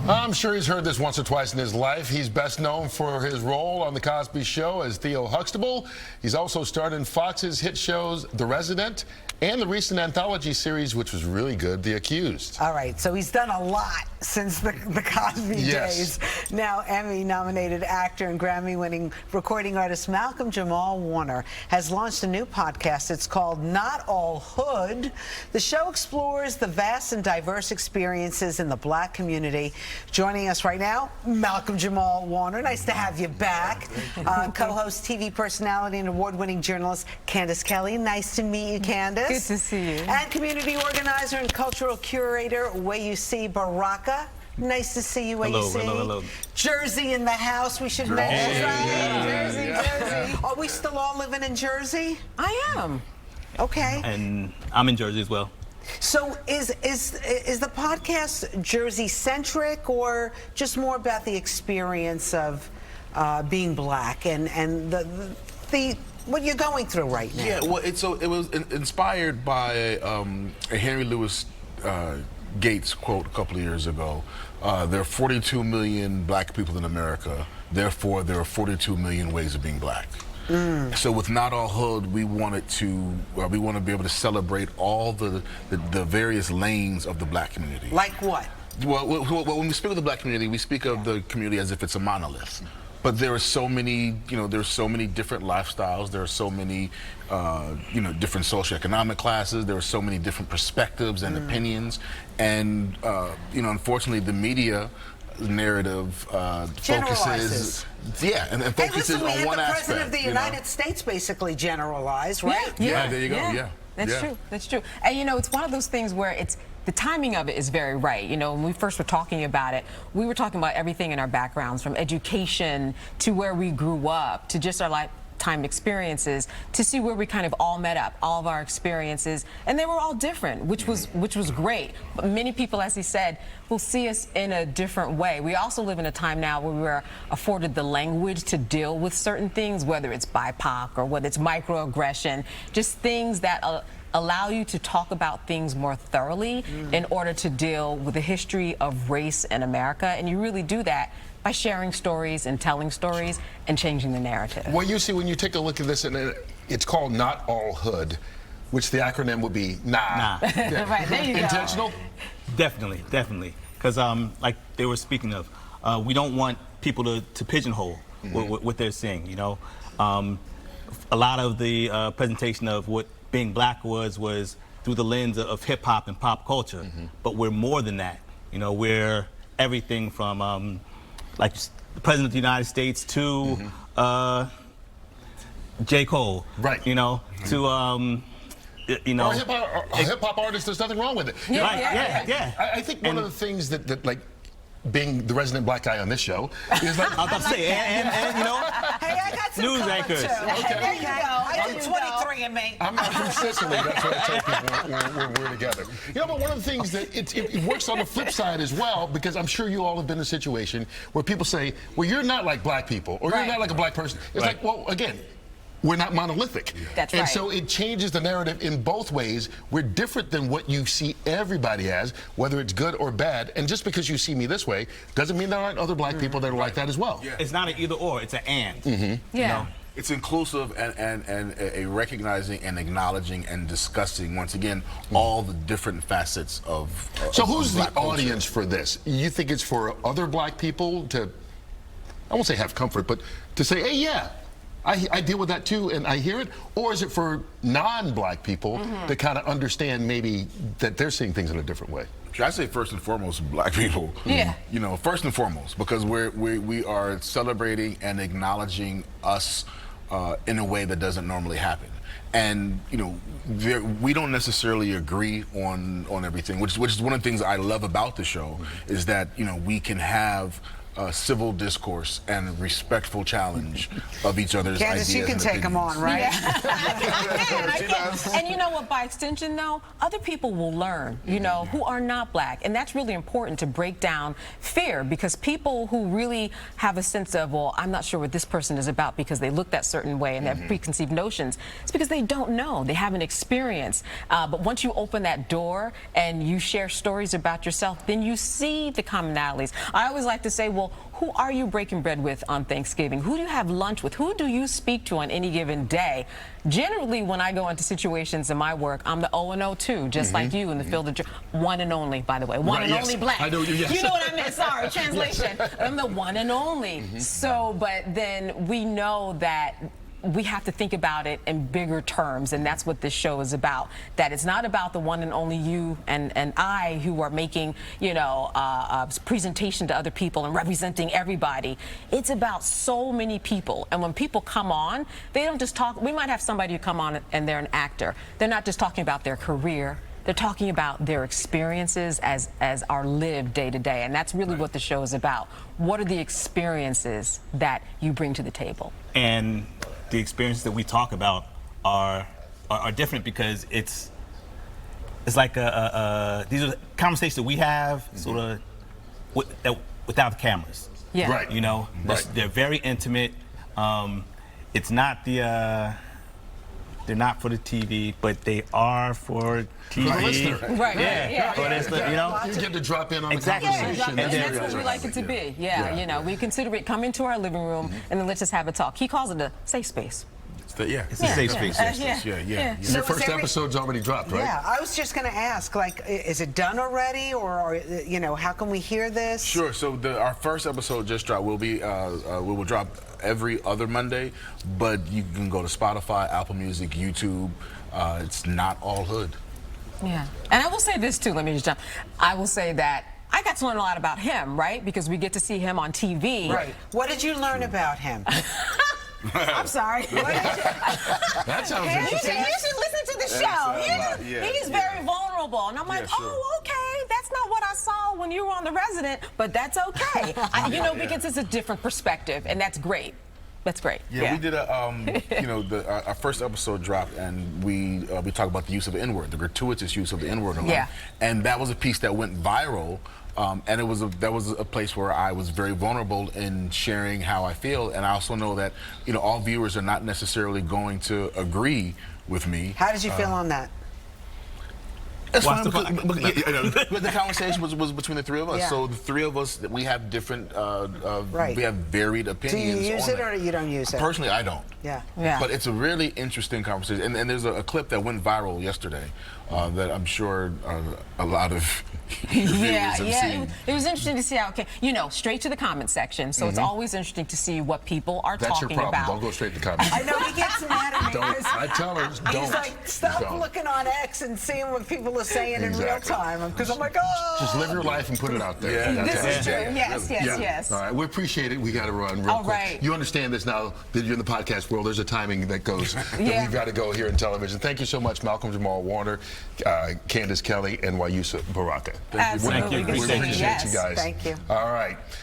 I'm sure he's heard this once or twice in his life. He's best known for his role on The Cosby Show as Theo Huxtable. He's also starred in Fox's hit shows The Resident and the recent anthology series, which was really good, The Accused. All right, so he's done a lot since the Cosby days. Now, Emmy-nominated actor and Grammy-winning recording artist Malcolm Jamal Warner has launched a new podcast. It's called Not All Hood. The show explores the vast and diverse experiences in the Black community. Joining us right now, Malcolm Jamal Warner. Nice to have you back. Co-host, TV personality, and award-winning journalist Candace Kelley. Nice to meet you, Candace. Good to see you. And community organizer and cultural curator Weusi Baraka. Nice to see you, Weusi. Hello. Jersey in the house, we should mention. Jersey. Are we still all living in Jersey? I am. Okay. And I'm in Jersey as well. So is the podcast Jersey-centric or just more about the experience of being Black and the what you're going through right now? Yeah, well, it was inspired by a Henry Louis Gates quote a couple of years ago. There are 42 million Black people in America. Therefore, there are 42 million ways of being Black. So with Not All Hood, we want to be able to celebrate all the various lanes of the Black community. Like what? Well, when we speak of the Black community, we speak of the community as if it's a monolith. But there are so many, there's so many different lifestyles. There are so many, different socioeconomic classes. There are so many different perspectives and opinions. And, unfortunately, the media narrative focuses, and focuses on one aspect. The President of the United States basically generalized, right? Yeah, there you go. Yeah. That's true. That's true. And it's one of those things where the timing of it is very right. When we first were talking about it, we were talking about everything in our backgrounds, from education to where we grew up to just our lifetime experiences, to see where we kind of all met up, all of our experiences, and they were all different, which was great. But many people, as he said, will see us in a different way. We also live in a time now where we are afforded the language to deal with certain things, whether it's BIPOC or whether it's microaggression, just things that allow you to talk about things more thoroughly in order to deal with the history of race in America. And you really do that by sharing stories and telling stories and changing the narrative. Well, you see, when you take a look at this, and it's called Not All Hood, which the acronym would be NAH. Yeah. Right, there you go. Intentional? Definitely. Because like they were speaking of, we don't want people to pigeonhole what they're seeing, A lot of the presentation of what being Black was through the lens of hip hop and pop culture, but we're more than that. We're everything from like the President of the United States to J. Cole, right? To or a hip hop artist. There's nothing wrong with it. Yeah. I think one of the things that like, being the resident Black guy on this show is like, I was about to say, and hey, I got some news anchors. Okay, there you go. I did 23 and me. I'm not from Sicily. That's what I tell people we're together. But one of the things that it works on the flip side as well, because I'm sure you all have been in a situation where people say, well, you're not like Black people, or you're not like a Black person. It's like, well, again, we're not monolithic. That's and right. so it changes the narrative in both ways. We're different than what you see everybody as, whether it's good or bad. And just because you see me this way doesn't mean there aren't other Black people that are like that as well. Yeah. It's not an either or, it's an and. Yeah. It's inclusive and a recognizing and acknowledging and discussing, once again, all the different facets of So who's the Black culture. audience for this? You think it's for other Black people to, I won't say have comfort, but to say, hey, yeah, I deal with that too, and I hear it? Or is it for non-Black people to kind of understand maybe that they're seeing things in a different way? Should I say first and foremost, Black people? Yeah. First and foremost, because we are celebrating and acknowledging us in a way that doesn't normally happen. And we don't necessarily agree on everything, which is one of the things I love about the show, is that we can have civil discourse and respectful challenge of each other's Candace, ideas. you can and take them opinions. on, right? I can. And you know what? By extension, though, other people will learn, you know, who are not black. And that's really important to break down fear, because people who really have a sense of, well, I'm not sure what this person is about because they look that certain way and have preconceived notions, it's because they don't know. They haven't experienced. But once you open that door and you share stories about yourself, then you see the commonalities. I always like to say, well, who are you breaking bread with on Thanksgiving? Who do you have lunch with? Who do you speak to on any given day? Generally, when I go into situations in my work, I'm the O&O too, just like you in the field of one and only, by the way. One and only black. I know you, yes. You know what I mean? Sorry, translation. I'm the one and only. So, but then we know that we have to think about it in bigger terms, and that's what this show is about. That it's not about the one and only you and I who are making, you know, a presentation to other people and representing everybody. It's about so many people, and when people come on, they don't just talk. We might have somebody who come on and they're an actor. They're not just talking about their career. They're talking about their experiences as are lived day to day, and that's really what the show is about. What are the experiences that you bring to the table? And the experiences that we talk about are different, because it's like these are the conversations that we have sort of without the cameras. Yeah. Right. You know, they're very intimate. It's not the they're not for the TV, but they are for TV. Right. Yeah. But it's the, you know, You get to drop in on Exactly. the Yeah, conversation. and that's what we Yeah. like it to be. Yeah, you know, we consider it come into our living room and then let's just have a talk. He calls it a safe space. it's a safe space. Yeah. Your So first is every- episode's already dropped, right? Yeah, I was just going to ask, like, is it done already, or you know, how can we hear this? Sure. So our first episode just dropped. We will drop every other Monday, but you can go to Spotify, Apple Music, YouTube. It's not all hood. Yeah. And I will say this too, let me just jump. I will say that I got to learn a lot about him, right? Because we get to see him on TV. Right. What did you learn about him? I'm sorry. That sounds You interesting. should listen to the show. He's very vulnerable. And I'm like, sure. oh, okay. That's not what I saw when you were on The Resident, but that's okay. You know, because it's a different perspective, and that's great. That's great. Yeah, we did a, you know, our first episode dropped, and we talked about the use of the N-word, the gratuitous use of the N-word a lot. Yeah. And that was a piece that went viral, and that was a place where I was very vulnerable in sharing how I feel, and I also know that, you know, all viewers are not necessarily going to agree with me. How did you feel on that? It's Watch fine, the but the conversation was between the three of us. Yeah. So the three of us, we have different, Right. we have varied Do opinions. you use on it or you don't use it? Personally, I don't. Yeah. Yeah. But it's a really interesting conversation. And there's a clip that went viral yesterday that I'm sure a lot of viewers have seen. It was interesting to see how, you know, straight to the comment section. So it's always interesting to see what people are That's your talking problem. about. Don't go straight to comments. I know he gets mad at me. Don't. 'cause I tell her, don't. He's like, stop Don't. looking on X and seeing what people are saying in real Exactly. time. Because I'm like, oh. Just live your life and put it out there. Yeah. That's This it. is true. Yeah, Yes, really. yes. All right, we appreciate it. We got to run real All quick. right. You understand this now that you're in the podcast world. There's a timing that goes that Yeah. we've got to go here in television. Thank you so much, Malcolm Jamal Warner, Candace, Kelley, and Weusi Baraka. Absolutely. Thank you. Good We seeing appreciate Yes. you guys. Thank you. All right.